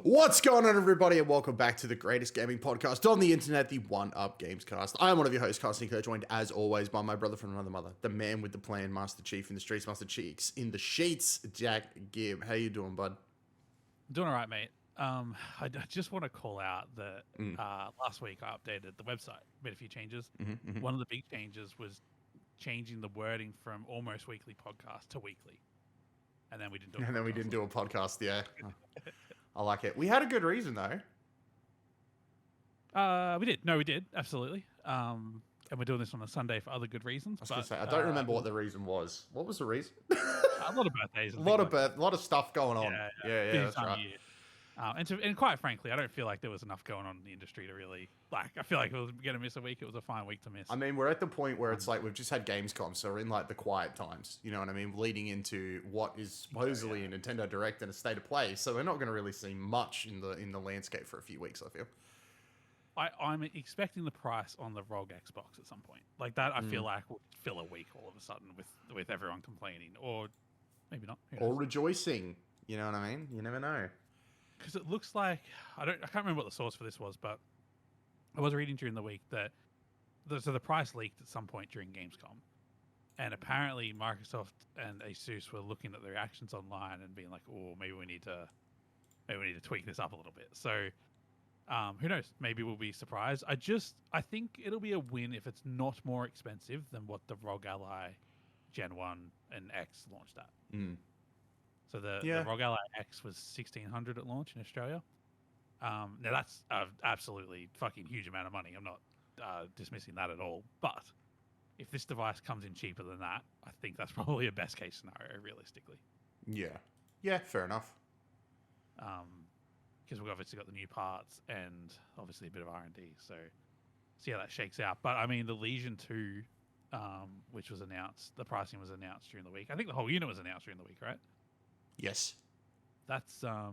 What's going on, everybody, and welcome back to the greatest gaming podcast on the internet, the One Up Gamescast. I'm one of your hosts, Carl Sneaker, joined as always by my brother from another mother, the man with the plan, Master Chief in the streets, Master Cheeks in the sheets, Jack Gibb. How you doing, bud? Doing all right, mate. I just want to call out that last week I updated the website, made a few changes. One of the big changes was changing the wording from almost weekly podcast to weekly, and then we didn't do. And then we didn't do a podcast. Yeah, I like it. We had a good reason though. We did. No, we did absolutely. And we're doing this on a Sunday for other good reasons. I was gonna say, I don't remember what the reason was. What was the reason? A lot of birthdays. A lot of stuff going on. Yeah, that's right. And quite frankly, I don't feel like there was enough going on in the industry to really I feel like it was going to miss a week. It was a fine week to miss. I mean, we're at the point where it's like we've just had Gamescom, so we're in like the quiet times. You know what I mean? Leading into what is supposedly a Nintendo Direct and a state of play. So we're not going to really see much in the landscape for a few weeks, I feel. I'm expecting the price on the ROG Xbox at some point. Like that, I feel like will fill a week all of a sudden with everyone complaining, or maybe not, or rejoicing. You know what I mean? You never know. Because it looks like I can't remember what the source for this was, but I was reading during the week that the price leaked at some point during Gamescom, and apparently Microsoft and Asus were looking at the reactions online and being like, "Oh, maybe we need to tweak this up a little bit." So, who knows? Maybe we'll be surprised. I think it'll be a win if it's not more expensive than what the ROG Ally Gen 1 and X launched at. So the ROG Ally X was $1,600 at launch in Australia. Now that's an absolutely fucking huge amount of money. I'm not dismissing that at all. But if this device comes in cheaper than that, I think that's probably a best case scenario, realistically. Yeah, fair enough. Because we've obviously got the new parts and obviously a bit of R&D. So see how that shakes out. But I mean, the Legion 2, which was announced, the pricing was announced during the week. I think the whole unit was announced during the week, right? Yes. That's I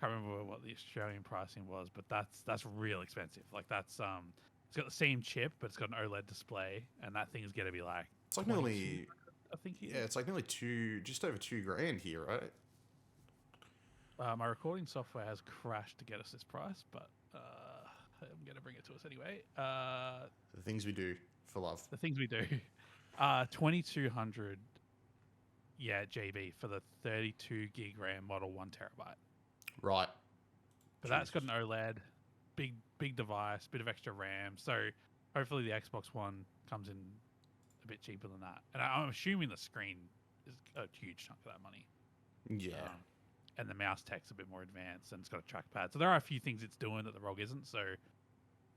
can't remember what the Australian pricing was, but that's real expensive. Like that's it's got the same chip, but it's got an OLED display, and that thing is gonna be like it's like nearly I think it's like nearly just over $2,000 here, right? My recording software has crashed to get us this price, but I'm gonna bring it to us anyway. The things we do for love. The things we do. 2,200. Yeah, GB for the 32 gig RAM model, 1 terabyte. Right. But that's got an OLED, big device, bit of extra RAM. So hopefully the Xbox One comes in a bit cheaper than that. And I'm assuming the screen is a huge chunk of that money. Yeah. And the mouse tech's a bit more advanced, and it's got a trackpad. So there are a few things it's doing that the ROG isn't. So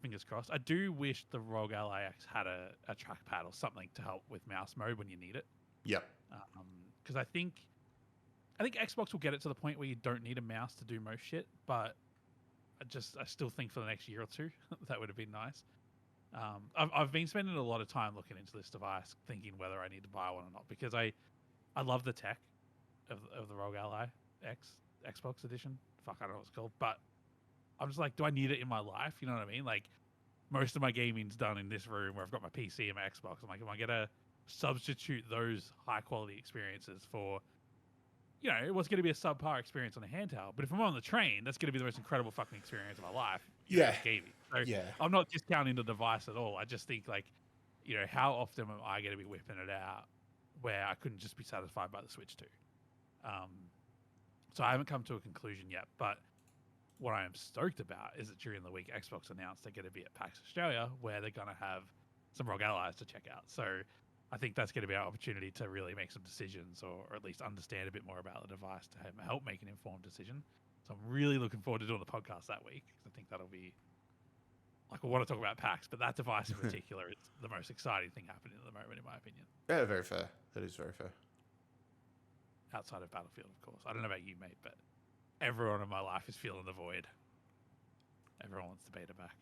fingers crossed. I do wish the ROG Ally X had a trackpad or something to help with mouse mode when you need it. Yep. Because I think Xbox will get it to the point where you don't need a mouse to do most shit, but I still think for the next year or two that would have been nice. I've been spending a lot of time looking into this device, thinking whether I need to buy one or not, because I love the tech of the ROG Ally X Xbox edition. Fuck, I don't know what it's called, but I'm just like, do I need it in my life? You know what I mean? Like most of my gaming's done in this room where I've got my PC and my Xbox. I'm like, am I gonna substitute those high quality experiences for, it was going to be a subpar experience on a handheld, but if I'm on the train, that's going to be the most incredible fucking experience of my life. Gaming. So I'm not discounting the device at all. I just think how often am I going to be whipping it out where I couldn't just be satisfied by the Switch 2? So I haven't come to a conclusion yet, but what I am stoked about is that during the week, Xbox announced they're going to be at PAX Australia, where they're going to have some ROG Allies to check out. So I think that's going to be our opportunity to really make some decisions, or at least understand a bit more about the device to help make an informed decision. So I'm really looking forward to doing the podcast that week, because I think that'll be, I want to talk about PAX, but that device in particular is the most exciting thing happening at the moment, in my opinion. Yeah, very fair. That is very fair. Outside of Battlefield, of course. I don't know about you, mate, but everyone in my life is feeling the void. Everyone wants the beta back.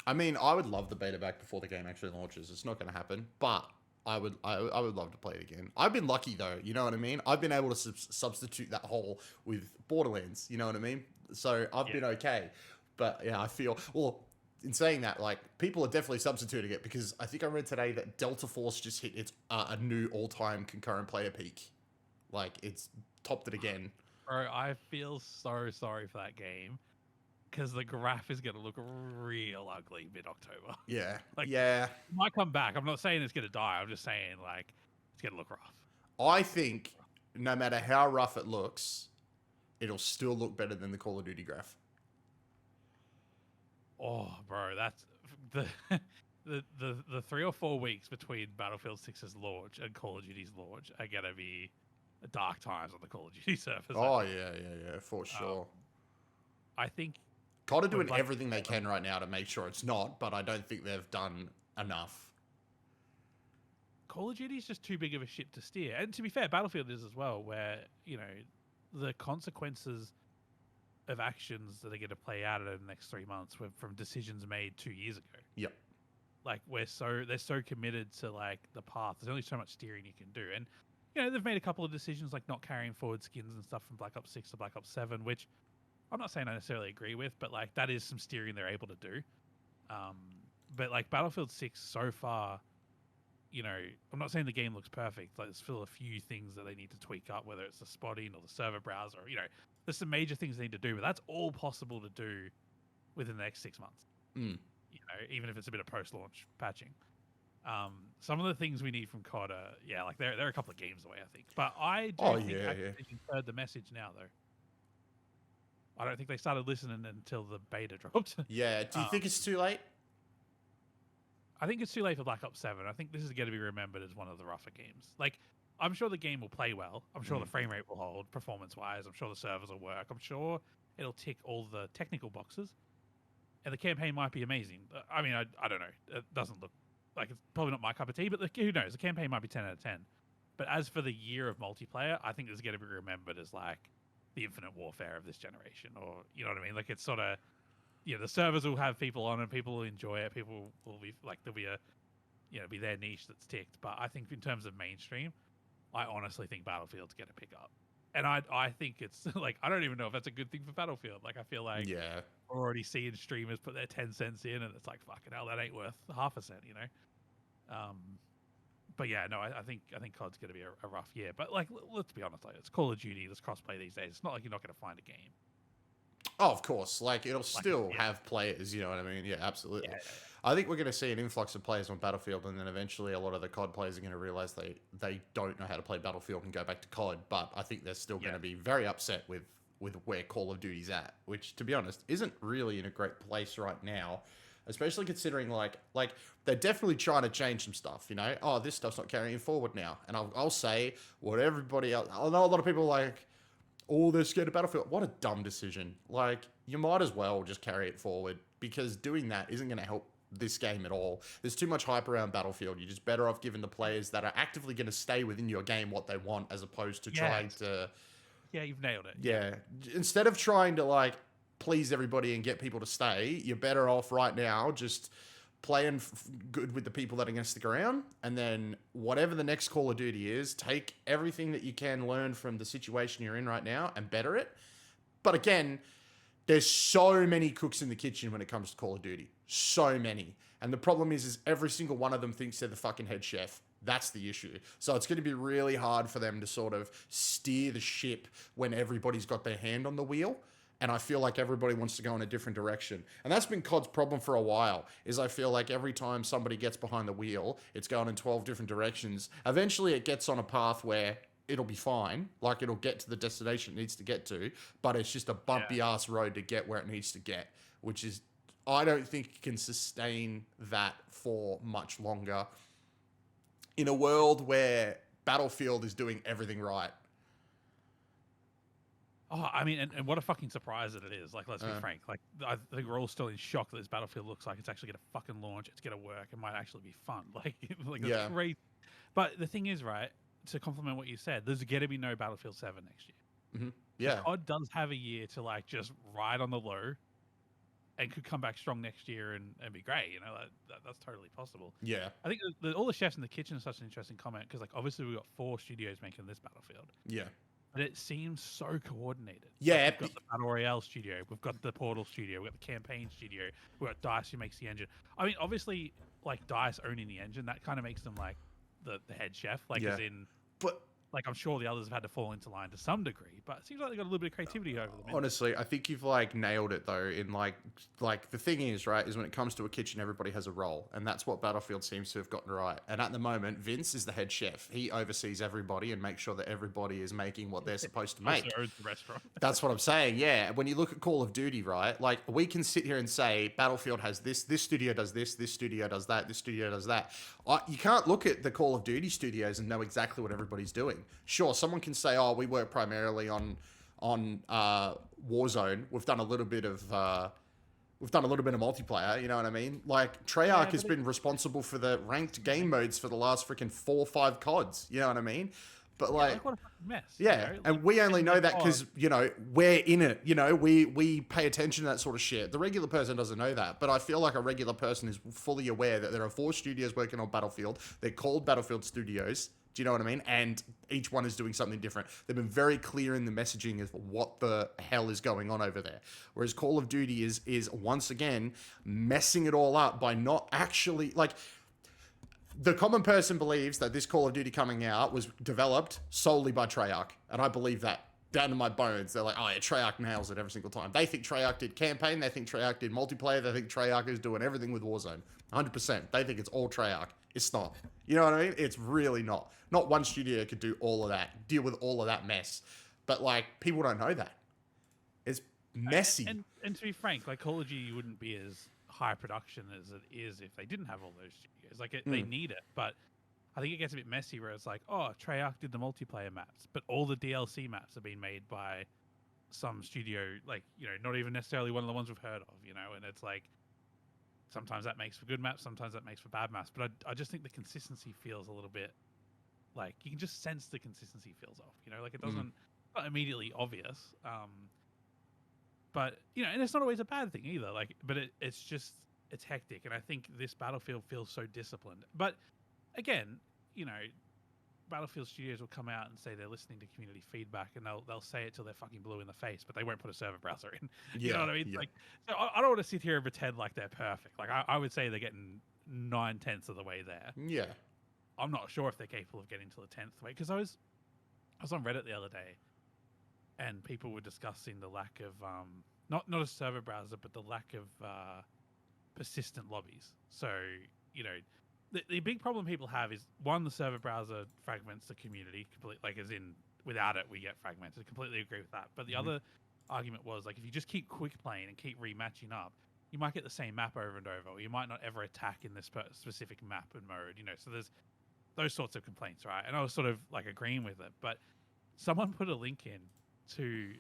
I mean, I would love the beta back before the game actually launches. It's not going to happen, but I would love to play it again. I've been lucky though, you know what I mean? I've been able to substitute that hole with Borderlands, you know what I mean? So I've been okay. But yeah, I feel, well, in saying that, like, people are definitely substituting it, because I think I read today that Delta Force just hit its a new all-time concurrent player peak. Like, it's topped it again. Bro, I feel so sorry for that game. because the graph is going to look real ugly mid-October. Yeah. Like, yeah. it might come back. I'm not saying it's going to die. I'm just saying, like, it's going to look rough. I think no matter how rough it looks, it'll still look better than the Call of Duty graph. Oh, bro, that's the the 3 or 4 weeks between Battlefield 6's launch and Call of Duty's launch are gonna be dark times on the Call of Duty servers. Oh yeah, for sure. I think COD are doing everything they can right now to make sure it's not, but I don't think they've done enough. Call of Duty is just too big of a ship to steer, and to be fair, Battlefield is as well, where the consequences of actions that are going to play out in the next 3 months were from decisions made 2 years ago. Yep. Like they're so committed to like the path. There's only so much steering you can do, and they've made a couple of decisions like not carrying forward skins and stuff from Black Ops 6 to Black Ops 7, which I'm not saying I necessarily agree with, but like that is some steering they're able to do. But like Battlefield 6 so far, I'm not saying the game looks perfect. Like there's still a few things that they need to tweak up, whether it's the spotting or the server browser. There's some major things they need to do, but that's all possible to do within the next 6 months. Even if it's a bit of post-launch patching. Some of the things we need from COD are, like they're a couple of games away, I think. But I do think Activision heard the message now, though. I don't think they started listening until the beta dropped. Yeah. Do you think it's too late? I think it's too late for Black Ops 7. I think this is going to be remembered as one of the rougher games. Like, I'm sure the game will play well. I'm sure the frame rate will hold performance-wise. I'm sure the servers will work. I'm sure it'll tick all the technical boxes. And the campaign might be amazing. I mean, I don't know. It doesn't look like it's probably not my cup of tea, but who knows? The campaign might be 10 out of 10. But as for the year of multiplayer, I think this is going to be remembered as like the Infinite Warfare of this generation. Or, you know what I mean? Like, it's sort of... the servers will have people on and people will enjoy it. People will be like, there'll be be their niche that's ticked. But I think in terms of mainstream, I honestly think Battlefield's going to pick up. And I think it's like, I don't even know if that's a good thing for Battlefield. Like, I feel like we're already seeing streamers put their 10 cents in and it's like, fucking hell, that ain't worth half a cent, But yeah, no, I think COD's going to be a rough year. But like, let's be honest, like, it's Call of Duty, there's crossplay these days. It's not like you're not going to find a game. Oh, of course. Like, it'll still have players, you know what I mean? Yeah, absolutely. Yeah. I think we're going to see an influx of players on Battlefield, and then eventually a lot of the COD players are going to realize they don't know how to play Battlefield and go back to COD, but I think they're still going to be very upset with where Call of Duty's at, which, to be honest, isn't really in a great place right now, especially considering, like they're definitely trying to change some stuff, Oh, this stuff's not carrying forward now. And I'll say what everybody else... I know a lot of people like... Oh, they're scared of Battlefield. What a dumb decision. Like, you might as well just carry it forward because doing that isn't going to help this game at all. There's too much hype around Battlefield. You're just better off giving the players that are actively going to stay within your game what they want as opposed to trying to... Yeah, you've nailed it. Yeah. Instead of trying to, like, please everybody and get people to stay, you're better off right now just... playing good with the people that are going to stick around, and then whatever the next Call of Duty is, take everything that you can learn from the situation you're in right now and better it. But again, there's so many cooks in the kitchen when it comes to Call of Duty. So many. And the problem is every single one of them thinks they're the fucking head chef. That's the issue. So it's going to be really hard for them to sort of steer the ship when everybody's got their hand on the wheel. And I feel like everybody wants to go in a different direction. And that's been COD's problem for a while, is I feel like every time somebody gets behind the wheel, it's going in 12 different directions. Eventually it gets on a path where it'll be fine. Like, it'll get to the destination it needs to get to, but it's just a bumpy-ass road to get where it needs to get, which is... I don't think it can sustain that for much longer in a world where Battlefield is doing everything right. Oh, I mean, and what a fucking surprise that it is. Like, let's be frank. Like, I think we're all still in shock that this Battlefield looks like it's actually going to fucking launch. It's going to work. It might actually be fun. Like that's great. But the thing is, right, to complement what you said, there's going to be no Battlefield 7 next year. Mm-hmm. Yeah. COD does have a year to, like, just ride on the low and could come back strong next year and be great. That's totally possible. Yeah. I think all the chefs in the kitchen is such an interesting comment because, like, obviously we've got 4 studios making this Battlefield. Yeah. But it seems so coordinated. Yeah. Like, we've got the Battle Royale studio. We've got the Portal studio. We've got the Campaign studio. We've got DICE who makes the engine. I mean, obviously, like, DICE owning the engine, that kind of makes them, like, the head chef. Like, as in... But Like, I'm sure the others have had to fall into line to some degree, but it seems like they got a little bit of creativity over them. Honestly, I think you've like nailed it though. In like the thing is, right, is when it comes to a kitchen, everybody has a role, and that's what Battlefield seems to have gotten right. And at the moment, Vince is the head chef. He oversees everybody and makes sure that everybody is making what they're supposed to make. Also owns the restaurant. That's what I'm saying. Yeah. When you look at Call of Duty, right, like we can sit here and say Battlefield has this studio does this studio does that, this studio does that. You can't look at the Call of Duty studios and know exactly what everybody's doing. Sure, someone can say, "Oh, we work primarily on Warzone. We've done a little bit of multiplayer." You know what I mean? Like Treyarch has been responsible for the ranked game modes for the last freaking 4 or 5 CODs. You know what I mean? But like what a fucking mess. Yeah, and we only know that because we're in it. We pay attention to that sort of shit. The regular person doesn't know that, but I feel like a regular person is fully aware that there are 4 studios working on Battlefield. They're called Battlefield Studios. Do you know what I mean? And each one is doing something different. They've been very clear in the messaging of what the hell is going on over there. Whereas Call of Duty is once again messing it all up by not actually like. The common person believes that this Call of Duty coming out was developed solely by Treyarch, and I believe that down to my bones. They're like, oh yeah, Treyarch nails it every single time. They think Treyarch did campaign, they think Treyarch did multiplayer, they think Treyarch is doing everything with Warzone. 100%. They think it's all Treyarch. It's not. You know what I mean? It's really not. Not one studio could do all of that, deal with all of that mess. But like, people don't know that. It's messy. And to be frank, like Call of Duty wouldn't be as high production as it is if they didn't have all those studios. Like they need it, but I think it gets a bit messy where it's like, oh, Treyarch did the multiplayer maps, but all the DLC maps are being made by some studio, like, not even necessarily one of the ones we've heard of, and it's like, sometimes that makes for good maps, sometimes that makes for bad maps, but I just think the consistency feels a little bit, like, you can just sense the consistency feels off, like it doesn't, not immediately obvious, but, and it's not always a bad thing either, like, but it's just, it's hectic, and I think this Battlefield feels so disciplined. But again, Battlefield Studios will come out and say they're listening to community feedback, and they'll say it till they're fucking blue in the face, but they won't put a server browser in. You know what I mean? Yeah. Like, so I don't want to sit here and pretend like they're perfect. Like I would say they're getting 9/10 of the way there. Yeah. I'm not sure if they're capable of getting to the 10th way, because I was on Reddit the other day, and people were discussing the lack of not a server browser, but the lack of persistent lobbies. So, the big problem people have is, one, the server browser fragments the community completely, like as in without it we get fragmented. Completely agree with that. But the other argument was, like, if you just keep quick playing and keep rematching up, you might get the same map over and over, or you might not ever attack in this specific map and mode, so there's those sorts of complaints, right? And I was sort of like agreeing with it, but someone put a link in to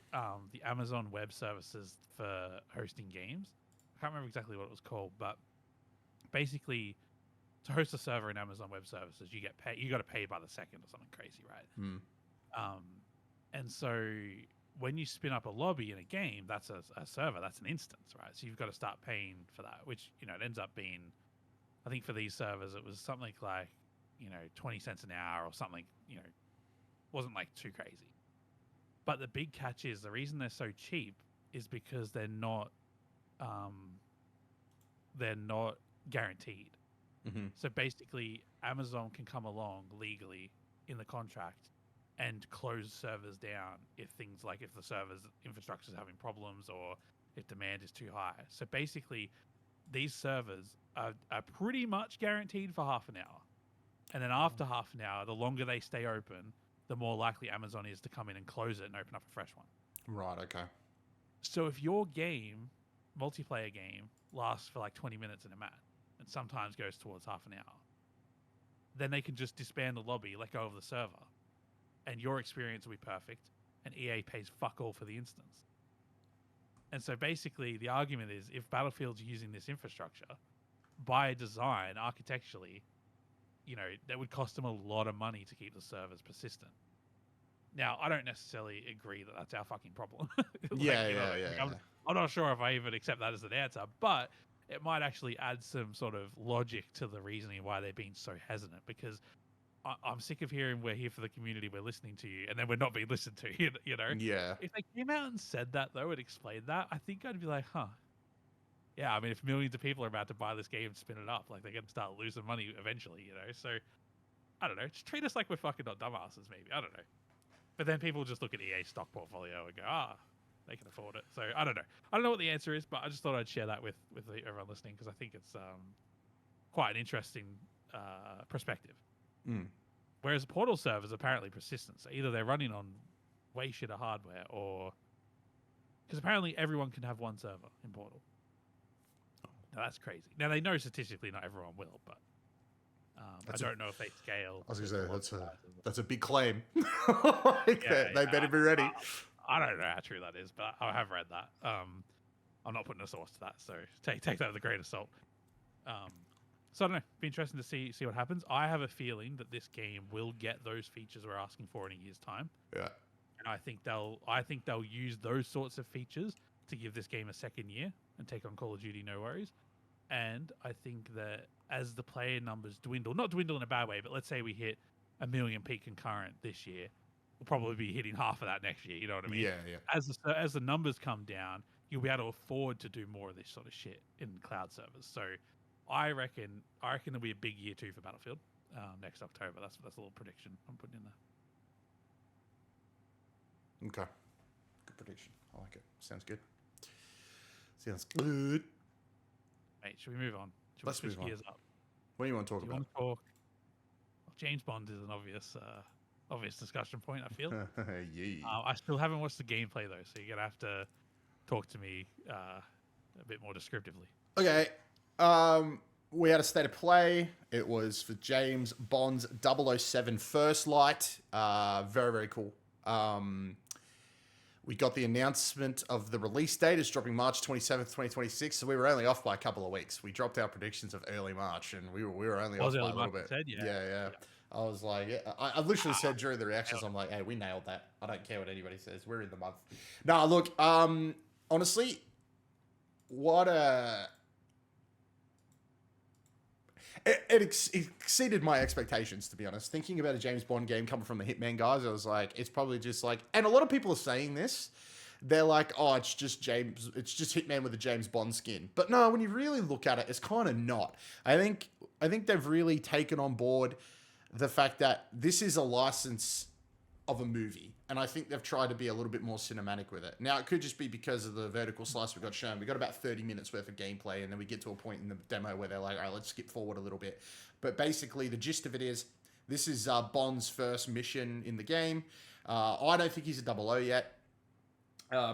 the Amazon Web Services for hosting games. I can't remember exactly what it was called, but basically, to host a server in Amazon Web Services, you get paid. You got to pay by the second or something crazy, right? And so when you spin up a lobby in a game, that's a server, that's an instance, right? So you've got to start paying for that, which it ends up being, I think for these servers, it was something like 20 cents an hour or something. Wasn't like too crazy. But the big catch is, the reason they're so cheap is because they're not guaranteed. So basically, Amazon can come along legally in the contract and close servers down if the server's infrastructure is having problems, or if demand is too high. So basically, these servers are pretty much guaranteed for half an hour. And then after half an hour, the longer they stay open, the more likely Amazon is to come in and close it and open up a fresh one. Right, okay. So if your multiplayer game, lasts for like 20 minutes in a match, and sometimes goes towards half an hour, then they can just disband the lobby, let go of the server, and your experience will be perfect, and EA pays fuck all for the instance. And so basically, the argument is, if Battlefield's using this infrastructure, by design, architecturally, that would cost them a lot of money to keep the servers persistent. Now, I don't necessarily agree that that's our fucking problem. I'm not sure if I even accept that as an answer, but it might actually add some sort of logic to the reasoning why they're being so hesitant, because I'm sick of hearing we're here for the community, we're listening to you, and then we're not being listened to, Yeah. If they came out and said that, though, and explained that, I think I'd be like, huh. Yeah, I mean, if millions of people are about to buy this game and spin it up, like, they're going to start losing money eventually, So I don't know, just treat us like we're fucking not dumbasses, maybe. I don't know. But then people just look at EA's stock portfolio and go, they can afford it. So I don't know. I don't know what the answer is, but I just thought I'd share that with everyone listening because I think it's quite an interesting perspective. Whereas Portal servers apparently persistent. So either they're running on way shitter hardware or... Because apparently everyone can have one server in Portal. Now that's crazy. Now they know statistically not everyone will, but I don't know if they scale. I was going to say, that's a big claim. They better be ready. I don't know how true that is, but I have read that. I'm not putting a source to that, so take that with a grain of salt. So I don't know. Be interesting to see what happens. I have a feeling that this game will get those features we're asking for in a year's time. Yeah. And I think they'll use those sorts of features to give this game a second year and take on Call of Duty no worries. And I think that as the player numbers dwindle, not dwindle in a bad way, but let's say we hit 1 million peak concurrent this year, we'll probably be hitting half of that next year. You know what I mean? Yeah. As the numbers come down, you'll be able to afford to do more of this sort of shit in cloud servers. So I reckon there'll be a big year 2 for Battlefield next October. That's a little prediction I'm putting in there. Okay. Good prediction. I like it. Sounds good. Sounds good. Mate, should we move on? Let's switch move on. gears up? What do you want to talk about? Well, James Bond is an obvious discussion point, I feel. Yeah. I still haven't watched the gameplay, though, so you're going to have to talk to me a bit more descriptively. Okay. We had a state of play. It was for James Bond's 007 First Light. Very, very cool. We got the announcement of the release date. It's dropping March 27th, 2026. So we were only off by a couple of weeks. We dropped our predictions of early March, and we were only off by a little bit. Yeah. I was like, I literally said during the reactions, I'm like, hey, we nailed that. I don't care what anybody says. We're in the month. No, look, honestly, what a... It exceeded my expectations, to be honest. Thinking about a James Bond game coming from the Hitman guys, I was like, it's probably just like... And a lot of people are saying this. They're like, oh, it's just Hitman with a James Bond skin. But no, when you really look at it, it's kind of not. I think they've really taken on board the fact that this is a license of a movie. And I think they've tried to be a little bit more cinematic with it. Now, it could just be because of the vertical slice we got shown. We got about 30 minutes worth of gameplay, and then we get to a point in the demo where they're like, all right, let's skip forward a little bit. But basically, the gist of it is, this is Bond's first mission in the game. I don't think he's a 00 yet.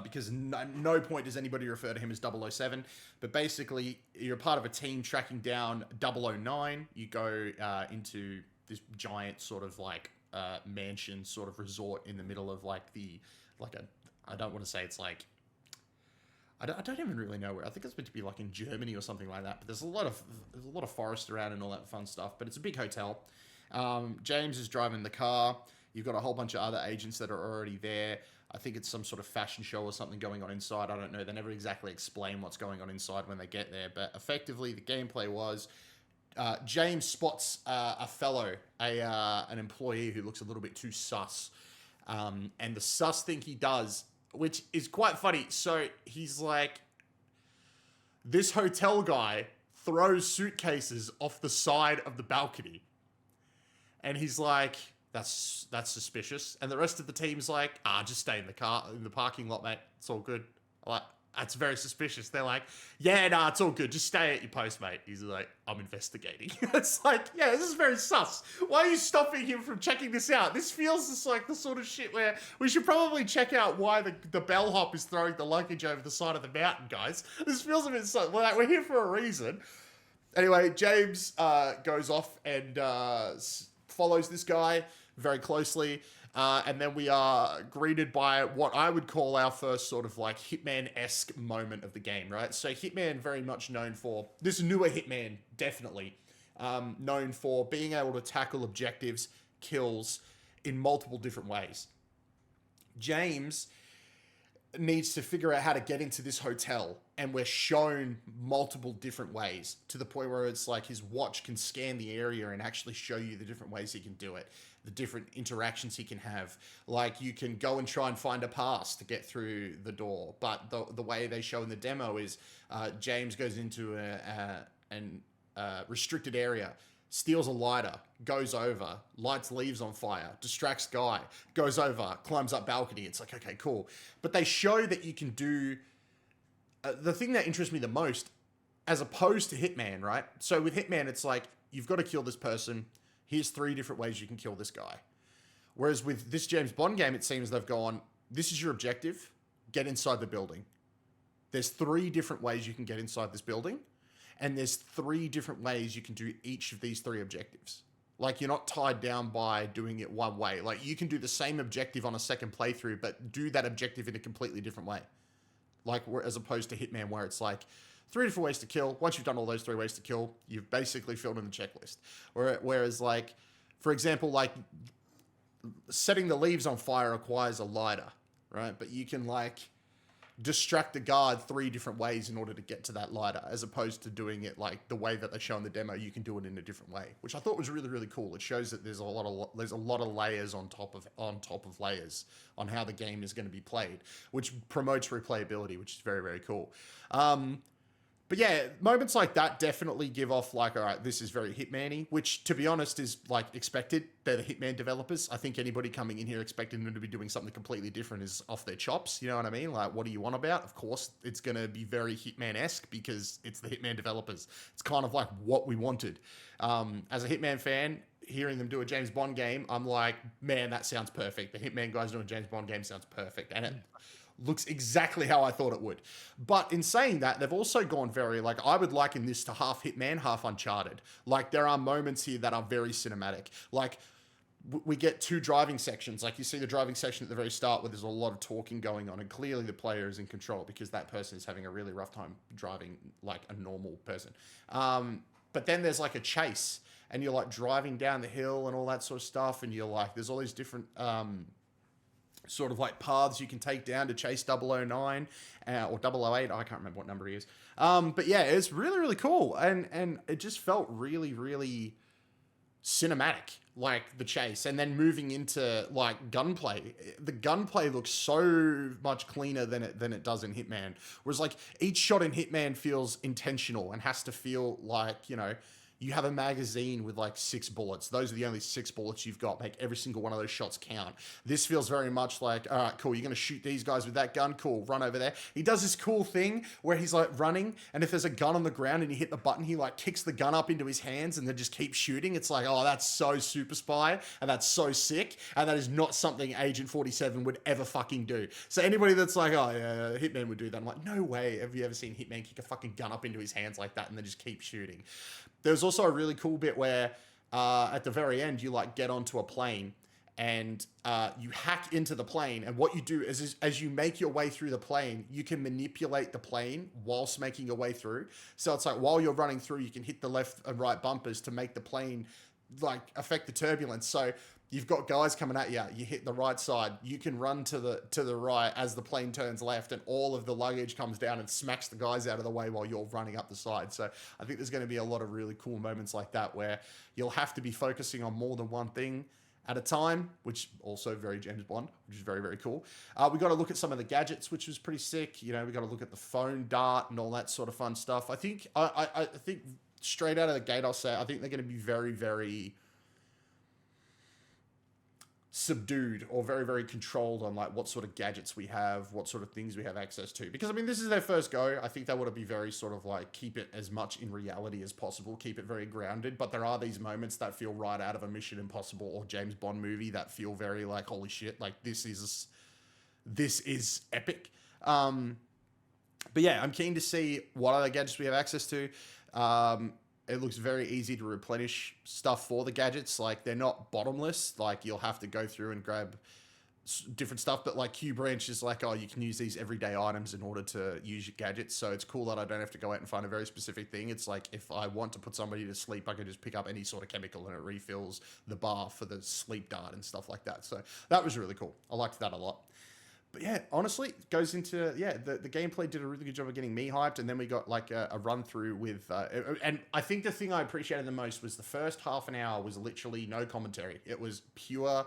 Because no point does anybody refer to him as 007. But basically, you're part of a team tracking down 009. You go into this giant sort of like mansion sort of resort in the middle of I don't want to say it's like, I don't even really know where. I think it's meant to be like in Germany or something like that. But there's a lot of forest around and all that fun stuff. But it's a big hotel. James is driving the car. You've got a whole bunch of other agents that are already there. I think it's some sort of fashion show or something going on inside. I don't know. They never exactly explain what's going on inside when they get there. But effectively, the gameplay was James spots an employee who looks a little bit too sus. And the sus thing he does, which is quite funny. So he's like, this hotel guy throws suitcases off the side of the balcony. And he's like... That's suspicious. And the rest of the team's like, just stay in the parking lot, mate. It's all good. Like, that's very suspicious. They're like, yeah, nah, it's all good. Just stay at your post, mate. He's like, I'm investigating. It's like, yeah, this is very sus. Why are you stopping him from checking this out? This feels just like the sort of shit where we should probably check out why the bellhop is throwing the luggage over the side of the mountain, guys. This feels a bit sus. Like, we're here for a reason. Anyway, James goes off and follows this guy very closely, and then we are greeted by what I would call our first sort of like Hitman-esque moment of the game, right? So Hitman very much known for, this newer Hitman definitely, known for being able to tackle objectives, kills in multiple different ways. James needs to figure out how to get into this hotel, and we're shown multiple different ways to the point where it's like his watch can scan the area and actually show you the different ways he can do it, the different interactions he can have. Like, you can go and try and find a pass to get through the door, but the way they show in the demo is James goes into a restricted area, steals a lighter, goes over, lights leaves on fire, distracts guy, goes over, climbs up balcony. It's like, okay, cool. But they show that you can do the thing that interests me the most, as opposed to Hitman, right? So with Hitman, it's like, you've got to kill this person. Here's 3 different ways you can kill this guy. Whereas with this James Bond game, it seems they've gone, this is your objective, get inside the building. There's 3 different ways you can get inside this building, and there's 3 different ways you can do each of these 3 objectives. Like, you're not tied down by doing it one way. Like, you can do the same objective on a second playthrough, but do that objective in a completely different way. Like, as opposed to Hitman, where it's like 3 different ways to kill. Once you've done all those 3 ways to kill, you've basically filled in the checklist. Whereas, like, for example, like, setting the leaves on fire requires a lighter, right? But you can, like, distract the guard 3 different ways in order to get to that lighter, as opposed to doing it like the way that they show in the demo. You can do it in a different way, which I thought was really, really cool. It shows that there's a lot of layers on top of layers on how the game is going to be played, which promotes replayability, which is very, very cool. But yeah, moments like that definitely give off like, all right, this is very Hitman-y, which, to be honest, is like expected. They're the Hitman developers. I think anybody coming in here expecting them to be doing something completely different is off their chops. You know what I mean? Like, what do you want about? Of course, it's going to be very Hitman-esque because it's the Hitman developers. It's kind of like what we wanted. As a Hitman fan, hearing them do a James Bond game, I'm like, man, that sounds perfect. The Hitman guys doing a James Bond game sounds perfect. And it looks exactly how I thought it would. But in saying that, they've also gone very, like, I would liken this to half Hitman, half Uncharted. Like, there are moments here that are very cinematic. Like, we get 2 driving sections. Like, you see the driving section at the very start where there's a lot of talking going on, and clearly the player is in control because that person is having a really rough time driving like a normal person. But then there's like a chase, and you're like driving down the hill and all that sort of stuff, and you're like, there's all these different sort of like paths you can take down to chase 009 or 008. I can't remember what number he is. But yeah, it's really, really cool. And it just felt really, really cinematic, like the chase. And then moving into like gunplay, the gunplay looks so much cleaner than it does in Hitman. Whereas like each shot in Hitman feels intentional and has to feel like, you know, you have a magazine with like 6 bullets. Those are the only 6 bullets you've got. Make every single one of those shots count. This feels very much like, all right, cool. You're going to shoot these guys with that gun. Cool. Run over there. He does this cool thing where he's like running, and if there's a gun on the ground and you hit the button, he like kicks the gun up into his hands and then just keeps shooting. It's like, oh, that's so super spy, and that's so sick. And that is not something Agent 47 would ever fucking do. So anybody that's like, oh yeah, Hitman would do that, I'm like, no way. Have you ever seen Hitman kick a fucking gun up into his hands like that and then just keep shooting? There's also a really cool bit where at the very end, you like get onto a plane and you hack into the plane. And what you do is as you make your way through the plane, you can manipulate the plane whilst making your way through. So it's like while you're running through, you can hit the left and right bumpers to make the plane like affect the turbulence. So you've got guys coming at you, you hit the right side, you can run to the right as the plane turns left, and all of the luggage comes down and smacks the guys out of the way while you're running up the side. So I think there's going to be a lot of really cool moments like that where you'll have to be focusing on more than one thing at a time, which also very James Bond, which is very, very cool. We got to look at some of the gadgets, which was pretty sick. You know, we got to look at the phone dart and all that sort of fun stuff. I think I think straight out of the gate, I'll say, I think they're going to be very, very subdued or very, very controlled on like what sort of gadgets we have, what sort of things we have access to. Because I mean, this is their first go. I think they want to be very sort of like keep it as much in reality as possible, keep it very grounded. But there are these moments that feel right out of a Mission Impossible or James Bond movie that feel very like, holy shit, like this is epic. But yeah, I'm keen to see what other gadgets we have access to. It looks very easy to replenish stuff for the gadgets. Like, they're not bottomless. Like, you'll have to go through and grab different stuff. But, like, Q Branch is like, oh, you can use these everyday items in order to use your gadgets. So it's cool that I don't have to go out and find a very specific thing. It's like, if I want to put somebody to sleep, I can just pick up any sort of chemical and it refills the bar for the sleep dart and stuff like that. So that was really cool. I liked that a lot. But yeah, honestly, it goes into, the gameplay did a really good job of getting me hyped, and then we got like a run through with, and I think the thing I appreciated the most was the first half an hour was literally no commentary. It was pure,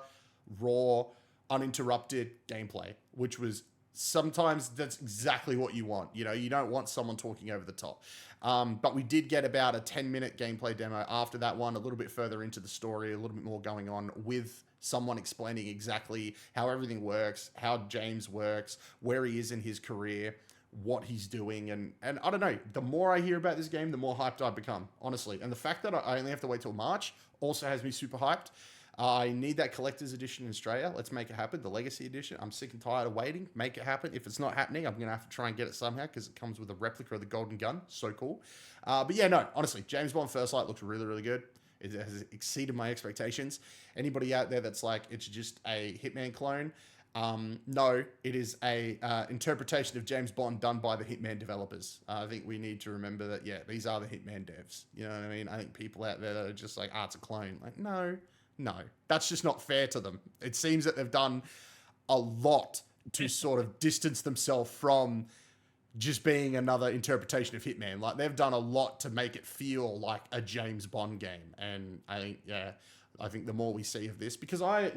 raw, uninterrupted gameplay, which was sometimes that's exactly what you want. You know, you don't want someone talking over the top. But we did get about a 10-minute gameplay demo after that one, a little bit further into the story, a little bit more going on with someone explaining exactly how everything works, how James works, where he is in his career, what he's doing. And I don't know, the more I hear about this game, the more hyped I become, honestly. And the fact that I only have to wait till March also has me super hyped. I need that collector's edition in Australia. Let's make it happen. The Legacy edition. I'm sick and tired of waiting. Make it happen. If it's not happening, I'm going to have to try and get it somehow because it comes with a replica of the Golden Gun. So cool. But yeah, no, honestly, James Bond First Light looks really, really good. It has exceeded my expectations. Anybody out there that's like, it's just a Hitman clone, no, it is a interpretation of James Bond done by the Hitman developers. I think we need to remember that, yeah, these are the Hitman devs. You know what I mean? I think people out there that are just like, it's a clone. Like, no, that's just not fair to them. It seems that they've done a lot to sort of distance themselves from just being another interpretation of Hitman. Like, they've done a lot to make it feel like a James Bond game. And I think the more we see of this, because I'd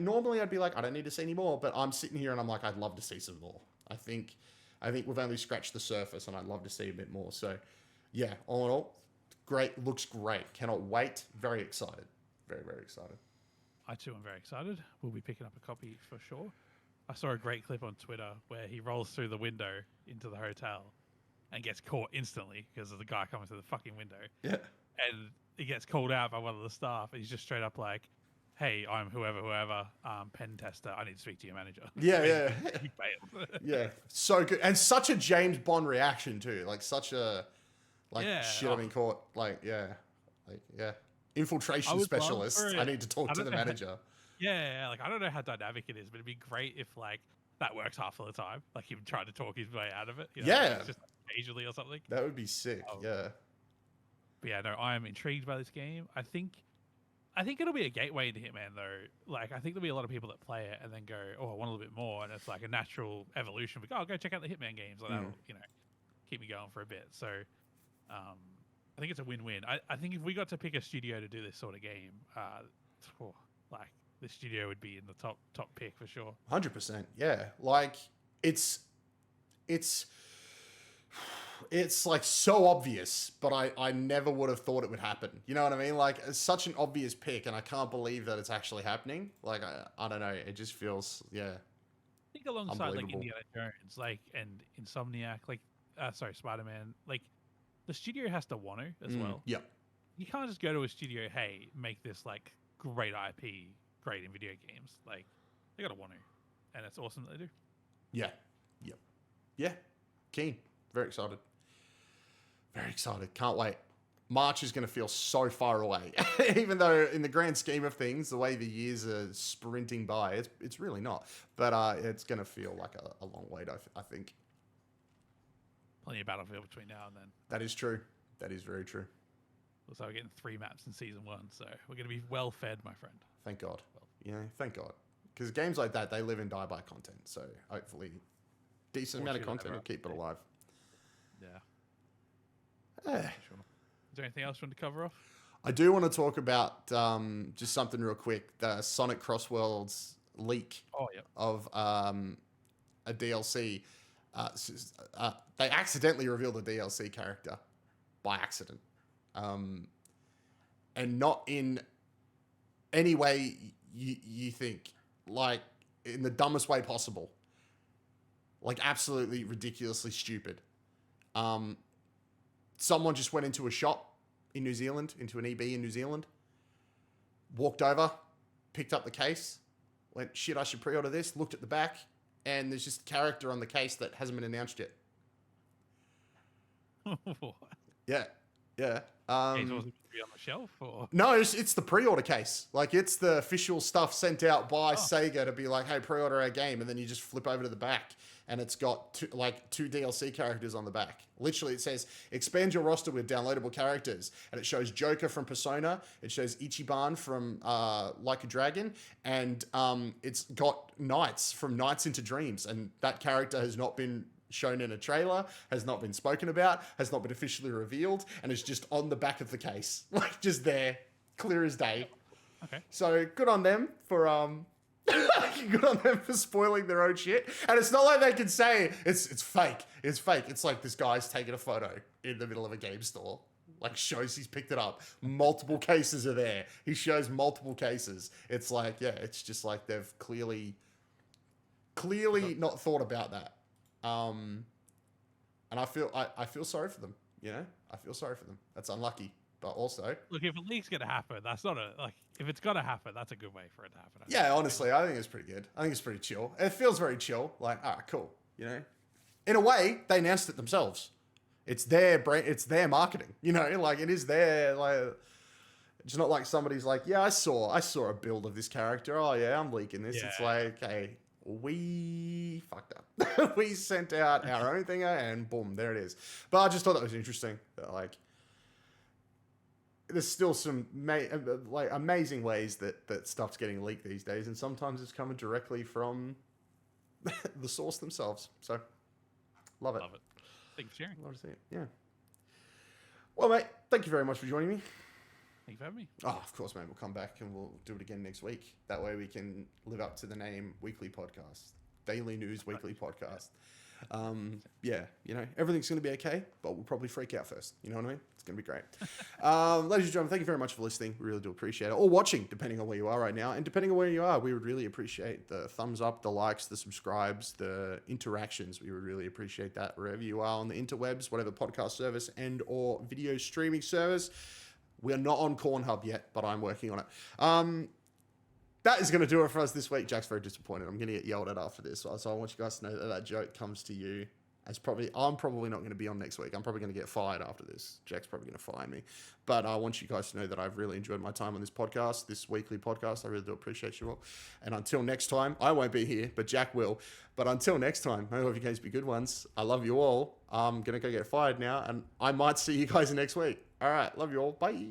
be like, I don't need to see any more, but I'm sitting here and I'm like, I'd love to see some more. I think we've only scratched the surface and I'd love to see a bit more. So yeah, all in all, great, looks great. Cannot wait. Very excited. Very, very excited. I too am very excited. We'll be picking up a copy for sure. I saw a great clip on Twitter where he rolls through the window into the hotel and gets caught instantly because of the guy coming through the fucking window. Yeah. And he gets called out by one of the staff. And he's just straight up like, hey, I'm whoever, pen tester. I need to speak to your manager. Yeah. He failed. Yeah. So good. And such a James Bond reaction too. Like such a, shit, I've been caught. Infiltration specialist. I need to talk to the manager. Yeah, I don't know how dynamic it is, but it'd be great if that works half of the time. Like him trying to talk his way out of it. You know, yeah. Just occasionally or something. That would be sick. Yeah. But yeah, no, I am intrigued by this game. I think it'll be a gateway into Hitman though. I think there'll be a lot of people that play it and then go, oh, I want a little bit more, and it's like a natural evolution. I'll go check out the Hitman games. That'll keep me going for a bit. So I think it's a win-win. I think if we got to pick a studio to do this sort of game, the studio would be in the top pick for sure. 100%. Yeah. It's like so obvious, but I never would have thought it would happen. You know what I mean? It's such an obvious pick, and I can't believe that it's actually happening. I don't know. It just feels, yeah. I think alongside Indiana Jones, and Insomniac, Spider-Man, the studio has to want to as well. Yeah. You can't just go to a studio, hey, make this great IP, great in video games. They gotta want to, and it's awesome that they do. Yeah. Yep. Yeah. Keen. Very excited. Very excited. Can't wait. March is going to feel so far away. Even though in the grand scheme of things, the way the years are sprinting by, it's really not. But it's going to feel like a long wait, I think. Plenty of Battlefield between now and then. That is true. That is very true. Also, we're getting 3 maps in Season 1, so we're going to be well fed, my friend. Thank God. Thank God. Because games like that, they live and die by content. So hopefully, decent amount of content will keep it alive. Yeah. Sure. Is there anything else you want to cover off? I do want to talk about just something real quick. The Sonic Crossworlds leak of a DLC. They accidentally revealed a DLC character by accident. And not in any way you think. In the dumbest way possible. Absolutely ridiculously stupid. Someone just went into a shop in New Zealand, into an EB in New Zealand, walked over, picked up the case, went, shit, I should pre-order this, looked at the back, and there's just a character on the case that hasn't been announced yet. What? Yeah. Case wasn't on the shelf, or? No, it's the pre-order case. It's the official stuff sent out by Sega to be like, hey, pre-order our game, and then you just flip over to the back, and it's got two DLC characters on the back. Literally, it says, expand your roster with downloadable characters, and it shows Joker from Persona, it shows Ichiban from Like a Dragon, and it's got Knights from Nights into Dreams, and that character has not been shown in a trailer, has not been spoken about, has not been officially revealed, and is just on the back of the case. Just there, clear as day. Okay. So good on them for Good on them for spoiling their own shit. And it's not like they can say it's fake. It's fake. It's like this guy's taking a photo in the middle of a game store. Like shows he's picked it up. Multiple cases are there. He shows multiple cases. It's like, yeah, it's just like they've clearly not thought about that. And I feel sorry for them, you know? I feel sorry for them. That's unlucky. But also, look, if a leak's gonna happen, that's not if it's gonna happen, that's a good way for it to happen. Yeah, honestly, I think it's pretty good. I think it's pretty chill. It feels very chill. Like, cool. You know, in a way, they announced it themselves. It's their brand. It's their marketing. You know, like it is their like. It's not like somebody's like, yeah, I saw a build of this character. Oh yeah, I'm leaking this. Yeah. It's like, hey, we fucked up. We sent out our own thing, and boom, there it is. But I just thought that was interesting. Like. There's still some like amazing ways that stuff's getting leaked these days, and sometimes it's coming directly from the source themselves. So, love it. Love it. Thanks for sharing. Love to see it. Yeah. Well, mate, thank you very much for joining me. Thank you for having me. Oh, of course, mate. We'll come back and we'll do it again next week. That way we can live up to the name Weekly Podcast. Daily News Weekly Podcast. Yeah, you know, everything's going to be okay, but we'll probably freak out first. You know what I mean? It's going to be great. Ladies and gentlemen, thank you very much for listening. We really do appreciate it. Or watching, depending on where you are right now. And depending on where you are, we would really appreciate the thumbs up, the likes, the subscribes, the interactions. We would really appreciate that wherever you are on the interwebs, whatever podcast service and or video streaming service. We're not on Cornhub yet, but I'm working on it. That is going to do it for us this week. Jack's very disappointed. I'm going to get yelled at after this. So I want you guys to know that joke comes to you as I'm probably not going to be on next week. I'm probably going to get fired after this. Jack's probably going to fire me. But I want you guys to know that I've really enjoyed my time on this podcast, this weekly podcast. I really do appreciate you all. And until next time, I won't be here, but Jack will. But until next time, I hope you guys be good ones. I love you all. I'm going to go get fired now, and I might see you guys next week. All right. Love you all. Bye.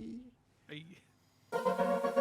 Bye.